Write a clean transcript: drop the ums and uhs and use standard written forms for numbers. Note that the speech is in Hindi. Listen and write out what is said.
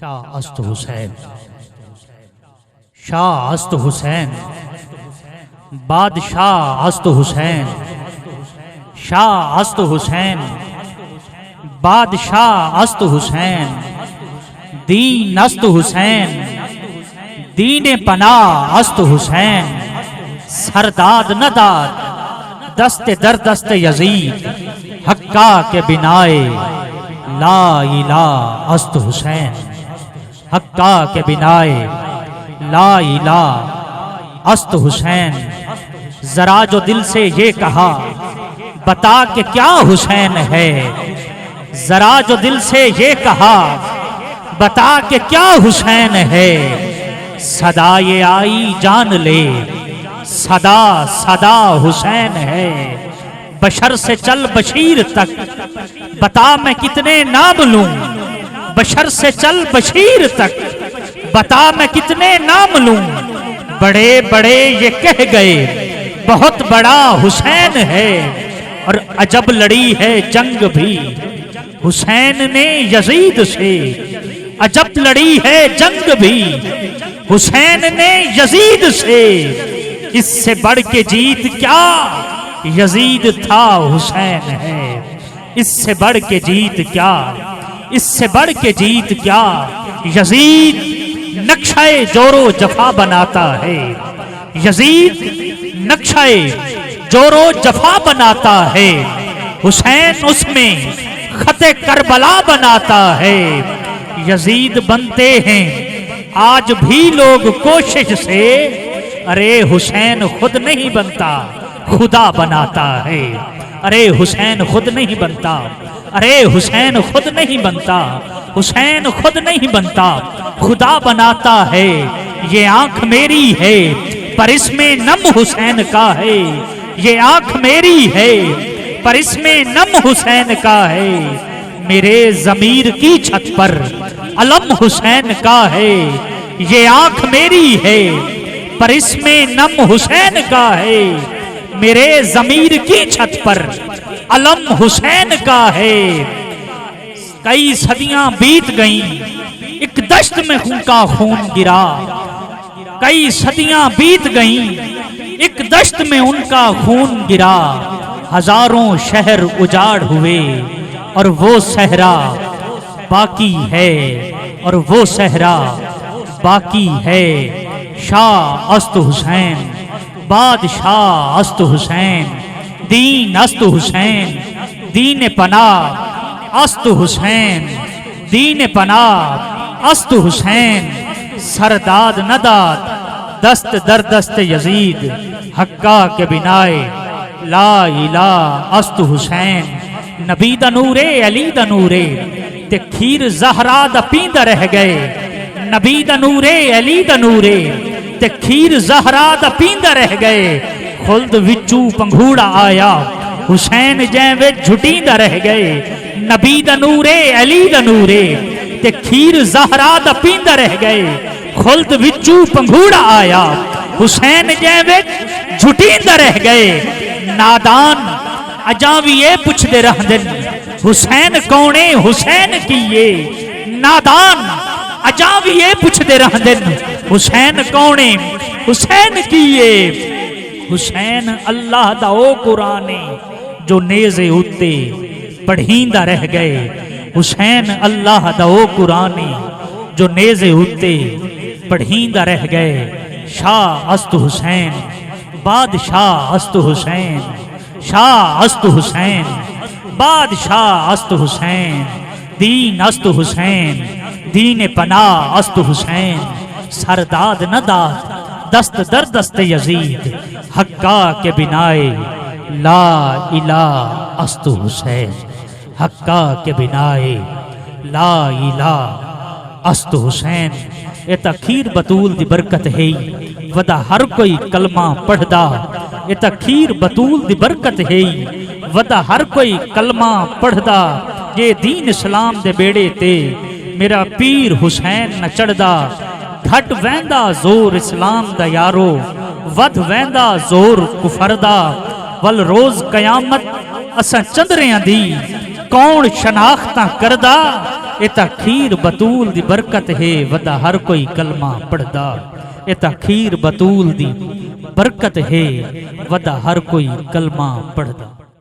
शाह अस्त हुसैन, शाह अस्त हुसैन, बादशाह अस्त हुसैन, शाह अस्त हुसैन, बादशाह अस्त हुसैन, दीन अस्त हुसैन, दीन पना अस्त हुसैन, सरदाद नदाद दस्ते दर दस्ते यजीद, हक्का के बिनाए ला इला अस्त हुसैन, हक्का के बिनाए ला इला अस्त हुसैन। जरा जो दिल से ये कहा बता के क्या हुसैन है, जरा जो दिल से ये कहा बता के क्या हुसैन है, सदा ये आई जान ले सदा सदा हुसैन है। बशर से चल बशीर तक बता मैं कितने नाम लूं, बशर से चल बशीर तक बता मैं कितने नाम लूं। बड़े बड़े ये कह गए बहुत बड़ा हुसैन है, और अजब लड़ी है जंग भी हुसैन ने यजीद से, अजब लड़ी है जंग भी हुसैन ने यजीद से। इससे बढ़ के जीत क्या यजीद था हुसैन है, इससे बढ़ के जीत क्या, इससे बढ़ के जीत क्या। यजीद नक्शाए जोरो जफा बनाता है, यजीद नक्शाए जोरो जफा बनाता है, हुसैन उसमें खते करबला बनाता है। यजीद बनते हैं आज भी लोग कोशिश से, अरे हुसैन खुद नहीं बनता खुदा बनाता है। अरे हुसैन खुद नहीं बनता, अरे हुसैन खुद नहीं बनता, हुसैन खुद नहीं बनता खुदा बनाता है। ये आंख मेरी है पर इसमें नम हुसैन का है, ये आंख मेरी है पर इसमें नम हुसैन का है। मेरे जमीर की छत पर अलम हुसैन का है, ये आंख मेरी है पर इसमें नम हुसैन का है। मेरे जमीर की छत पर अलम हुसैन का है। कई सदियां बीत गईं एक दश्त में उनका खून गिरा, कई सदियां बीत गईं एक दश्त में उनका खून गिरा। हजारों शहर उजाड़ हुए और वो सहरा बाकी है, और वो सहरा बाकी है। शाह अस्त हुसैन, बादशाह अस्त हुसैन, दीन अस्त हुसैन, दीन पना अस्त हुसैन, दीन पना अस्त हुसैन। सरदाद नदाद दस्त दर दस्त यजीद, हक्का के बिनाए ला इला अस्त हुसैन। नबी दा नूरे अली दा नूरे ते खीर जहरा दा पींदा रह गए, नबी दा नूरे अली दा नूरे ते खीर जहरा दा पींदा रह गए। खुल्द विचू पंघूड़ा आया हुसैन जैवे झुटींदा रह गए। नबी दा नूरे अली दा नूरे ते खीर जहरा दा पींदा रह गए। खुल्द विचू पंघूड़ा आया हुसैन जैवे झुटींदा रह गए। नादान अजा भी ये पुछदे रहंदे हुसैन कौने हुसैन कीए, नादान अजा भी ये पुछदे रहंदे हुसैन कौने हुसैन कीए। हुसैन अल्लाह दा ओ कुराने जो नेज़े उत्ते पढ़ींदा रह गए। हुसैन अल्लाह दा ओ कुराने जो नेज़े उत्ते पढ़ींदा रह गए। शाह अस्त हुसैन, बादशाह अस्त हुसैन, शाह अस्त हुसैन, बादशाह अस्त हुसैन, दीन अस्त हुसैन, दीन पना अस्त हुसैन। सरदाद नदाद दस्त दर दस्त यजीद, हक्का के बिनाए ला इला अस्त हुसैन, हक्का के बिनाए ला इला अस्त हुसैन। ये तखीर बतूल दी बरकत है वदा हर कोई कलमा पढ़दा, ये तखीर बतूल दी बरकत है वदा हर कोई कलमा पढ़दा। ये दीन इस्लाम दे बेड़े ते मेरा पीर हुसैन न चढ़दा। घट वैंदा जोर इस्लाम दा यारो, वध वैंदा जोर कुफर दा। वल रोज कयामत असां चंदरियां दी कौन शनाख्तां करदा। ਇਹ ਤਾਂ ਖੀਰ ਬਤੂਲ ਦੀ ਬਰਕਤ ਹੈ ਵਦਾ ਹਰ ਕੋਈ ਕਲਮਾ ਪੜਦਾ ਇਹ ਤਾਂ ਖੀਰ ਬਤੂਲ ਦੀ ਬਰਕਤ ਹੈ ਵਦਾ ਹਰ ਕੋਈ ਕਲਮਾ ਪੜਦਾ।